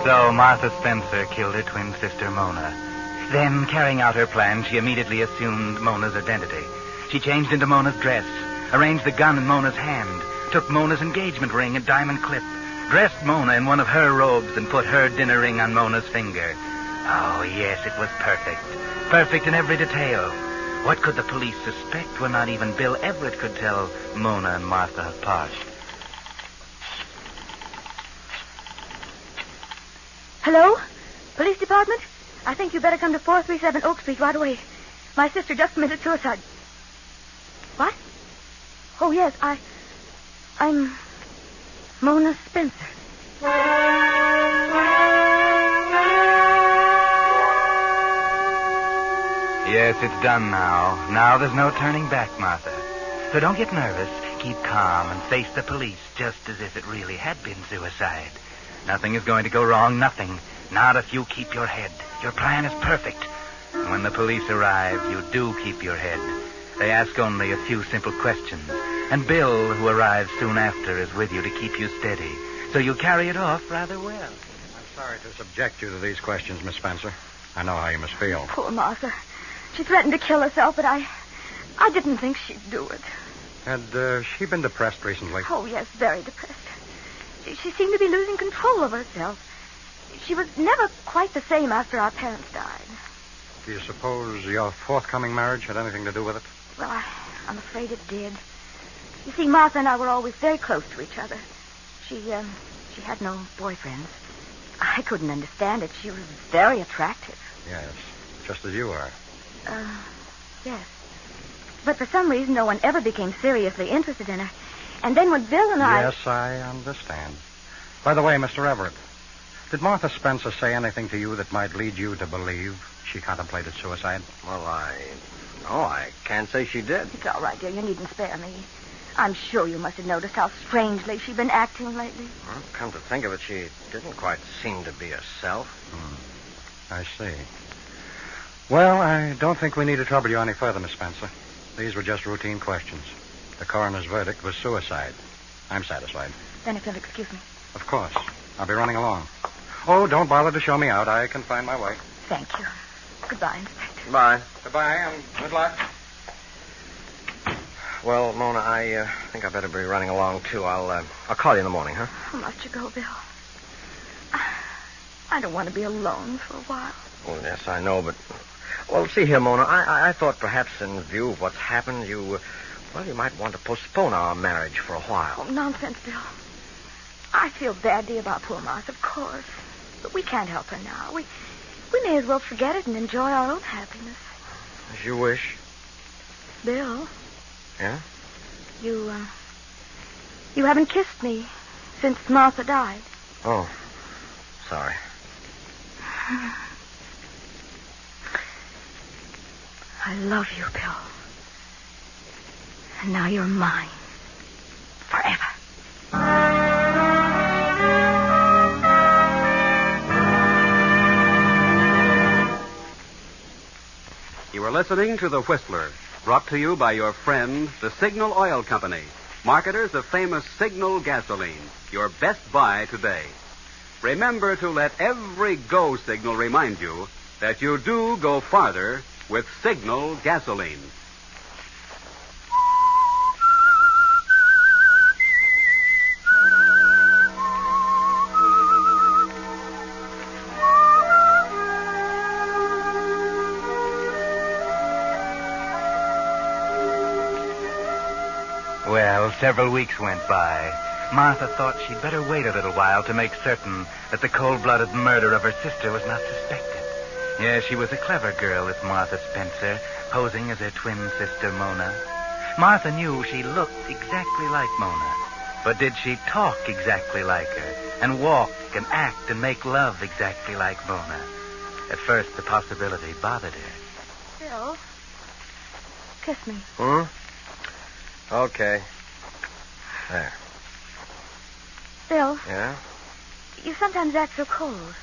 So Martha Spencer killed her twin sister, Mona. Then, carrying out her plan, she immediately assumed Mona's identity. She changed into Mona's dress, arranged the gun in Mona's hand, took Mona's engagement ring and diamond clip, dressed Mona in one of her robes, and put her dinner ring on Mona's finger. Oh, yes, it was perfect. Perfect in every detail. What could the police suspect when not even Bill Everett could tell Mona and Martha apart? Hello? Police department? I think you better come to 437 Oak Street right away. My sister just committed suicide. What? Oh, yes, I'm Mona Spencer. Yes, it's done now. Now there's no turning back, Martha. So don't get nervous. Keep calm and face the police just as if it really had been suicide. Nothing is going to go wrong, nothing. Not if you keep your head. Your plan is perfect. And when the police arrive, you do keep your head. They ask only a few simple questions. And Bill, who arrives soon after, is with you to keep you steady. So you carry it off rather well. I'm sorry to subject you to these questions, Miss Spencer. I know how you must feel. Poor Martha. She threatened to kill herself, but I didn't think she'd do it. Had she been depressed recently? Oh, yes, very depressed. She seemed to be losing control of herself. She was never quite the same after our parents died. Do you suppose your forthcoming marriage had anything to do with it? Well, I'm afraid it did. You see, Martha and I were always very close to each other. She had no boyfriends. I couldn't understand it. She was very attractive. Yes, just as you are. Yes. But for some reason, no one ever became seriously interested in her. And then when Bill and I... Yes, I understand. By the way, Mr. Everett, Did Martha Spencer say anything to you that might lead you to believe she contemplated suicide? Well, I can't say she did. It's all right, dear. You needn't spare me. I'm sure you must have noticed how strangely she's been acting lately. Well, come to think of it, she didn't quite seem to be herself. I see. Well, I don't think we need to trouble you any further, Miss Spencer. These were just routine questions. The coroner's verdict was suicide. I'm satisfied. Then if you'll excuse me. Of course. I'll be running along. Oh, don't bother to show me out. I can find my way. Thank you. Goodbye, Inspector. Bye. Goodbye, and good luck. Well, Mona, I think I better be running along, too. I'll call you in the morning, huh? I'll let you go, Bill. I don't want to be alone for a while. Oh, yes, I know, but... Well, see here, Mona, I thought perhaps in view of what's happened, you might want to postpone our marriage for a while. Oh, nonsense, Bill. I feel badly about poor Martha, of course. But we can't help her now. We may as well forget it and enjoy our own happiness. As you wish. Bill. Yeah? You haven't kissed me since Martha died. Oh, sorry. I love you, Bill. And now you're mine. Forever. You are listening to The Whistler, brought to you by your friend, the Signal Oil Company, marketers of famous Signal gasoline, your best buy today. Remember to let every go signal remind you that you do go farther with Signal gasoline. Well, several weeks went by. Martha thought she'd better wait a little while to make certain that the cold-blooded murder of her sister was not suspected. Yes, she was a clever girl, this Martha Spencer, posing as her twin sister, Mona. Martha knew she looked exactly like Mona. But did she talk exactly like her, and walk and act and make love exactly like Mona? At first, the possibility bothered her. Bill, kiss me. Okay. There. Bill. Yeah? You sometimes act so cold.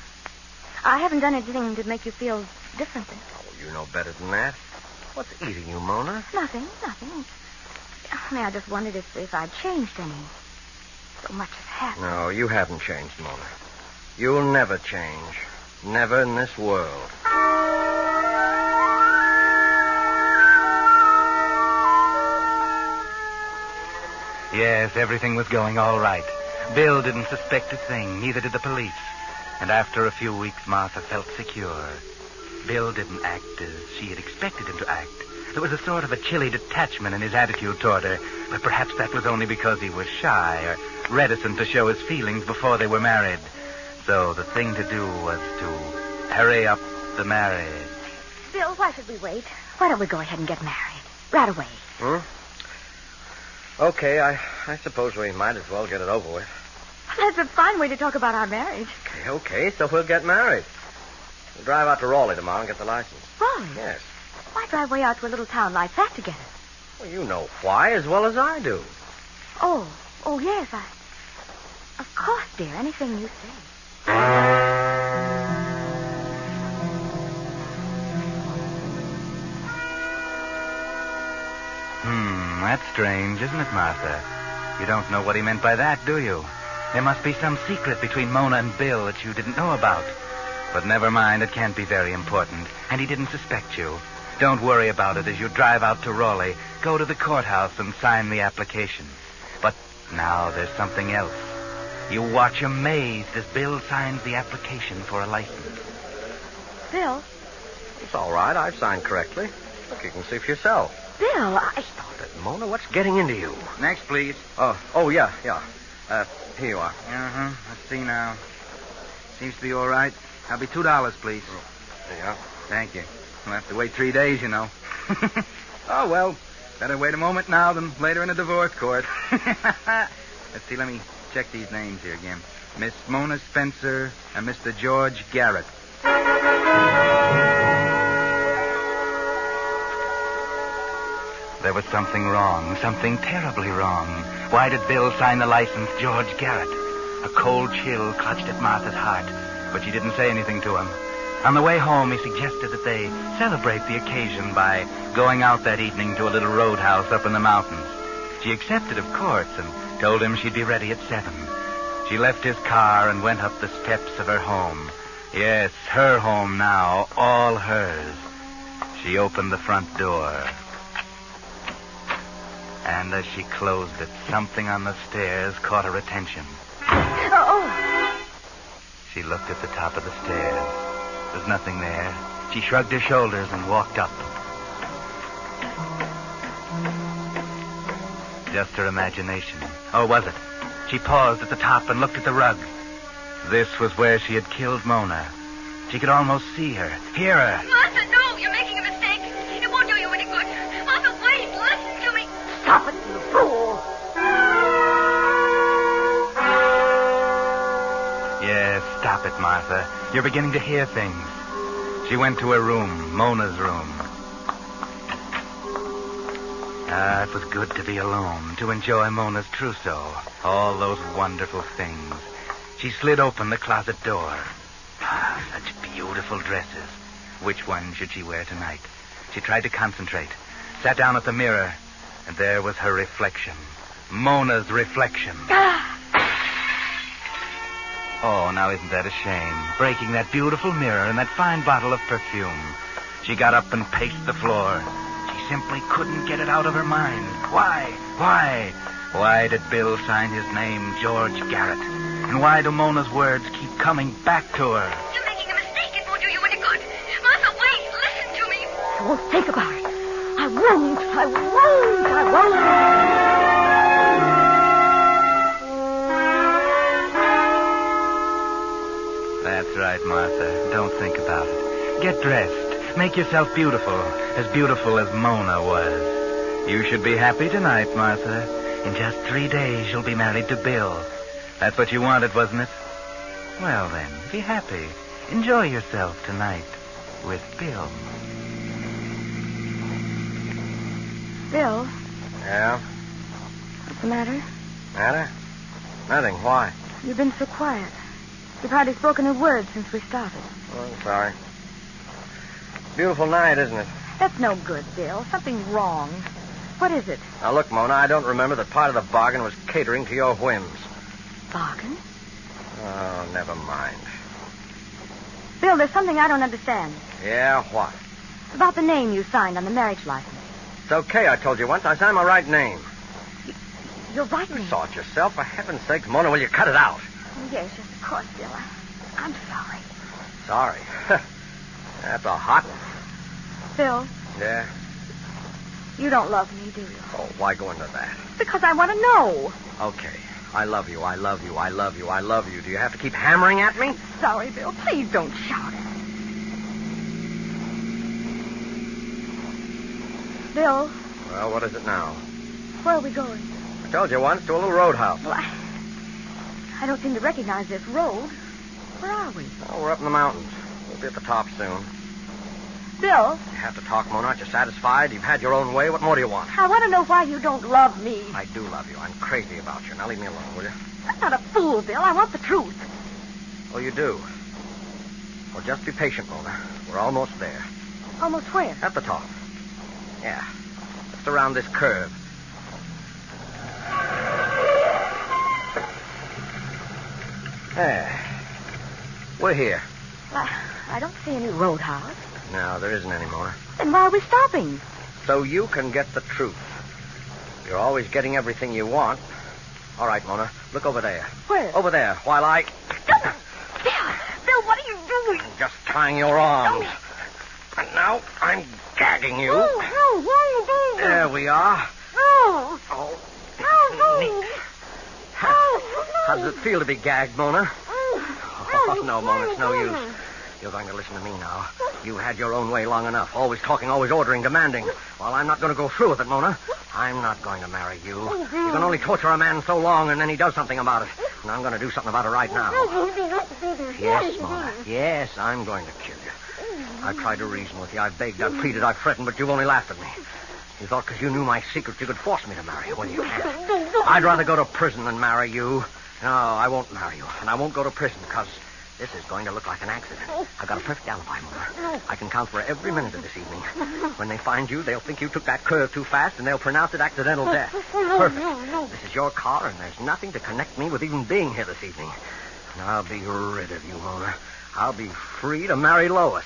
I haven't done anything to make you feel differently. Oh, you know better than that. What's eating you, Mona? Nothing. I mean, I just wondered if I'd changed any. So much has happened. No, you haven't changed, Mona. You'll never change. Never in this world. Yes, everything was going all right. Bill didn't suspect a thing, neither did the police. And after a few weeks, Martha felt secure. Bill didn't act as she had expected him to act. There was a sort of a chilly detachment in his attitude toward her, but perhaps that was only because he was shy or reticent to show his feelings before they were married. So the thing to do was to hurry up the marriage. Bill, why should we wait? Why don't we go ahead and get married? Right away. Okay, I suppose we might as well get it over with. That's a fine way to talk about our marriage. Okay, so we'll get married. We'll drive out to Raleigh tomorrow and get the license. Raleigh? Yes. Why drive way out to a little town like that to get it? Well, you know why as well as I do. Oh, yes, Of course, dear, anything you say. That's strange, isn't it, Martha? You don't know what he meant by that, do you? There must be some secret between Mona and Bill that you didn't know about. But never mind, it can't be very important. And he didn't suspect you. Don't worry about it as you drive out to Raleigh. Go to the courthouse and sign the application. But now there's something else. You watch amazed as Bill signs the application for a license. Bill? It's all right. I've signed correctly. Look, you can see for yourself. Bill, Stop it, Mona. What's getting into you? Next, please. Oh, yeah. Here you are. Let's see now. Seems to be all right. That'll be $2, please. There you are. Thank you. We'll have to wait 3 days, you know. Oh, well, better wait a moment now than later in a divorce court. Let's see, let me check these names here again. Miss Mona Spencer and Mr. George Garrett. There was something wrong, something terribly wrong. Why did Bill sign the license George Garrett? A cold chill clutched at Martha's heart, but she didn't say anything to him. On the way home, he suggested that they celebrate the occasion by going out that evening to a little roadhouse up in the mountains. She accepted, of course, and told him she'd be ready at 7. She left his car and went up the steps of her home. Yes, her home now, all hers. She opened the front door. And as she closed it, something on the stairs caught her attention. Oh! She looked at the top of the stairs. There was nothing there. She shrugged her shoulders and walked up. Just her imagination. Or was it? She paused at the top and looked at the rug. This was where she had killed Mona. She could almost see her, hear her. Martha, no, you're making a mistake. It won't do you any good. Martha, wait, listen to me. Stop it, you fool! Yes, stop it, Martha. You're beginning to hear things. She went to her room, Mona's room. It was good to be alone, to enjoy Mona's trousseau. All those wonderful things. She slid open the closet door. Such beautiful dresses. Which one should she wear tonight? She tried to concentrate, sat down at the mirror, and there was her reflection. Mona's reflection. Oh, now isn't that a shame? Breaking that beautiful mirror and that fine bottle of perfume. She got up and paced the floor. She simply couldn't get it out of her mind. Why? Why did Bill sign his name George Garrett? And why do Mona's words keep coming back to her? You're making a mistake. It won't do you any good. Martha, wait, listen to me. I won't think about it. I won't. That's right, Martha. Don't think about it. Get dressed. Make yourself beautiful as Mona was. You should be happy tonight, Martha. In just 3 days, you'll be married to Bill. That's what you wanted, wasn't it? Well, then, be happy. Enjoy yourself tonight with Bill. Bill, Yeah? what's the matter? Matter? Nothing. Why? You've been so quiet. You've hardly spoken a word since we started. Oh, I'm sorry. Beautiful night, isn't it? That's no good, Bill. Something's wrong. What is it? Now, look, Mona, I don't remember that part of the bargain was catering to your whims. Bargain? Oh, never mind. Bill, there's something I don't understand. Yeah, what? About the name you signed on the marriage license. It's okay, I told you once. I signed my right name. Your right name? You saw it yourself. For heaven's sakes, Mona, will you cut it out? Yes, of course, Bill. I'm sorry. Sorry. That's a hot one. Bill, Yeah? you don't love me, do you? Oh, why go into that? Because I want to know. Okay. I love you. Do you have to keep hammering at me? Sorry, Bill. Please don't shout at me. Bill, Well, what is it now? where are we going? I told you once, to a little roadhouse. Well, I don't seem to recognize this road. Where are we? Oh, we're up in the mountains. We'll be at the top soon. Bill, You have to talk, Mona. Aren't you satisfied? You've had your own way. What more do you want? I want to know why you don't love me. I do love you. I'm crazy about you. Now leave me alone, will you? I'm not a fool, Bill. I want the truth. Oh, you do? Well, just be patient, Mona. We're almost there. Almost where? At the top. Yeah. Just around this curve. There. We're here. I don't see any roadhouse. No, there isn't any, Mona. Then why are we stopping? So you can get the truth. You're always getting everything you want. All right, Mona. Look over there. Where? Over there, while I... Bill, what are you doing? Just tying your arms. And now I'm gagging you. There we are. Oh. Neat. How does it feel to be gagged, Mona? Oh, no, Mona, it's no use. You're going to listen to me now. You had your own way long enough. Always talking, always ordering, demanding. Well, I'm not going to go through with it, Mona. I'm not going to marry you. You can only torture a man so long, and then he does something about it. And I'm going to do something about it right now. Yes, Mona. Yes, I'm going to kill you. I've tried to reason with you. I've begged, I've pleaded, I've threatened, but you've only laughed at me. You thought because you knew my secret you could force me to marry you. Well, you can't. I'd rather go to prison than marry you. No, I won't marry you. And I won't go to prison because this is going to look like an accident. I've got a perfect alibi, Mona. I can count for every minute of this evening. When they find you, they'll think you took that curve too fast, and they'll pronounce it accidental death. Perfect. This is your car, and there's nothing to connect me with even being here this evening. And I'll be rid of you, Mona. I'll be free to marry Lois.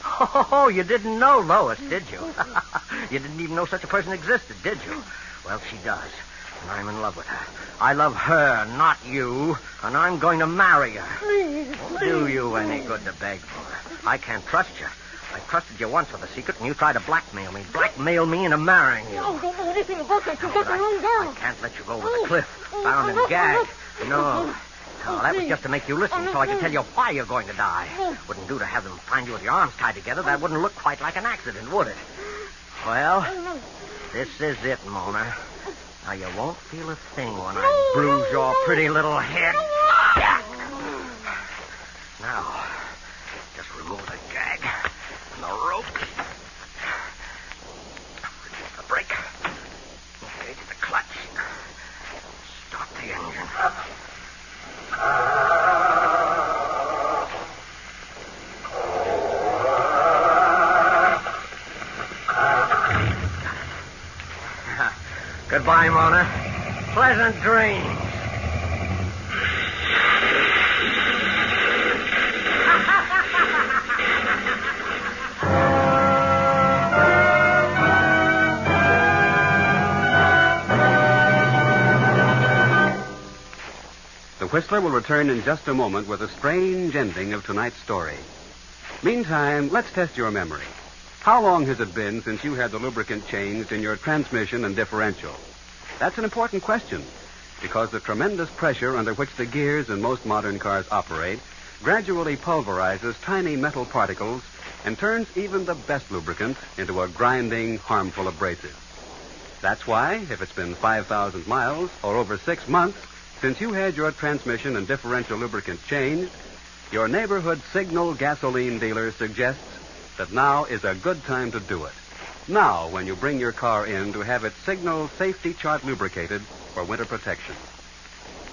Oh, you didn't know Lois, did you? You didn't even know such a person existed, did you? Well, she does. And I'm in love with her. I love her, not you. And I'm going to marry her. Please, Won't do you any good to beg for her. I can't trust you. I trusted you once with a secret, and you tried to blackmail me. Blackmail me into marrying you. I don't know anything about that. You got the wrong I girl. can't let you go over the cliff, bound and gagged. No. No, that was just to make you listen so I could tell you why you're going to die. Wouldn't do to have them find you with your arms tied together. That wouldn't look quite like an accident, would it? Well, this is it, Mona. Now, you won't feel a thing when I bruise your pretty little head. Now, just remove the gag and the rope. Release the brake. Engage the clutch. Start the engine. Goodbye, Mona. Pleasant dreams. The Whistler will return in just a moment with a strange ending of tonight's story. Meantime, let's test your memory. How long has it been since you had the lubricant changed in your transmission and differential? That's an important question, because the tremendous pressure under which the gears in most modern cars operate gradually pulverizes tiny metal particles and turns even the best lubricant into a grinding, harmful abrasive. That's why, if it's been 5,000 miles or over 6 months since you had your transmission and differential lubricant changed, your neighborhood Signal gasoline dealer suggests that now is a good time to do it. Now, when you bring your car in to have its Signal safety chart lubricated for winter protection.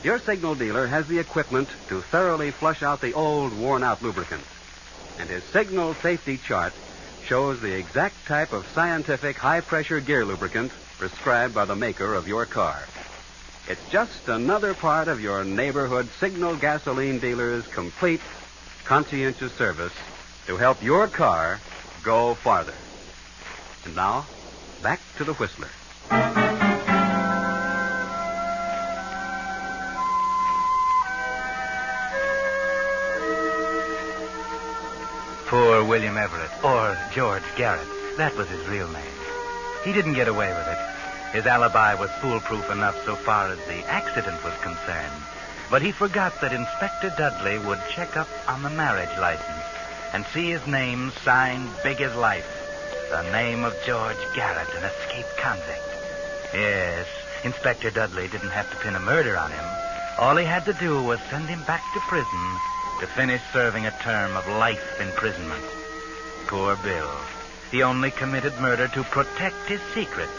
Your Signal dealer has the equipment to thoroughly flush out the old, worn-out lubricant. And his Signal safety chart shows the exact type of scientific high-pressure gear lubricant prescribed by the maker of your car. It's just another part of your neighborhood Signal gasoline dealer's complete, conscientious service to help your car go farther. And now, back to the Whistler. Poor William Everett, or George Garrett. That was his real name. He didn't get away with it. His alibi was foolproof enough so far as the accident was concerned. But he forgot that Inspector Dudley would check up on the marriage license and see his name signed big as life. The name of George Garrett, an escaped convict. Yes, Inspector Dudley didn't have to pin a murder on him. All he had to do was send him back to prison to finish serving a term of life imprisonment. Poor Bill. He only committed murder to protect his secret.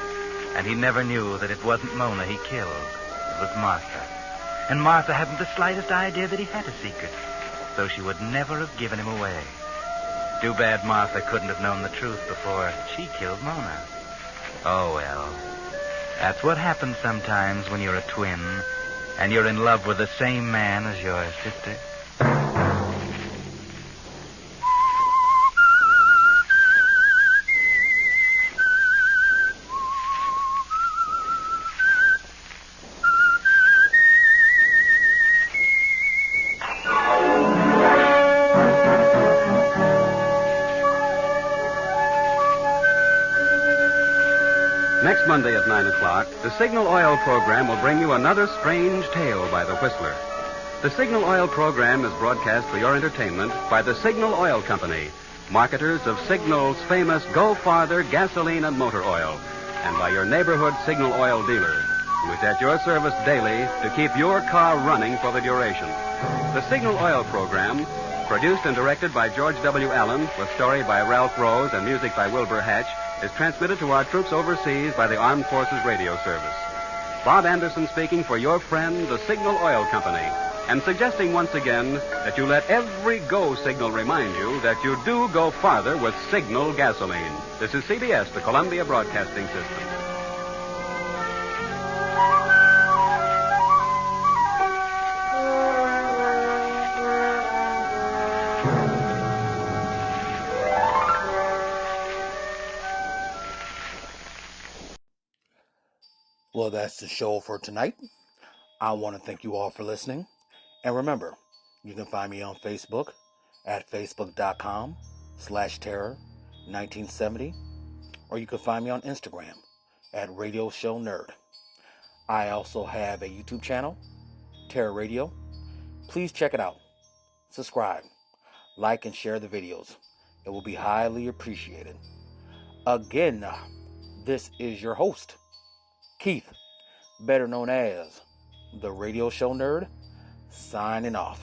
And he never knew that it wasn't Mona he killed. It was Martha. And Martha hadn't the slightest idea that he had a secret. So she would never have given him away. Too bad Martha couldn't have known the truth before she killed Mona. Oh, well. That's what happens sometimes when you're a twin and you're in love with the same man as your sister. Next Monday at 9 o'clock, the Signal Oil program will bring you another strange tale by the Whistler. The Signal Oil program is broadcast for your entertainment by the Signal Oil Company, marketers of Signal's famous Go Farther gasoline and motor oil, and by your neighborhood Signal Oil dealer. and which at your service daily to keep your car running for the duration. The Signal Oil program, produced and directed by George W. Allen, with story by Ralph Rose and music by Wilbur Hatch, is transmitted to our troops overseas by the Armed Forces Radio Service. Bob Anderson speaking for your friend, the Signal Oil Company, and suggesting once again that you let every go signal remind you that you do go farther with Signal gasoline. This is CBS, the Columbia Broadcasting System. Well, that's the show for tonight. I want to thank you all for listening. And remember, you can find me on Facebook at facebook.com/terror1970, or you can find me on Instagram at Radio Show Nerd. I also have a YouTube channel, Terror Radio. Please check it out. Subscribe, like, and share the videos. It will be highly appreciated. Again, this is your host, Keith, better known as the Radio Show Nerd, signing off.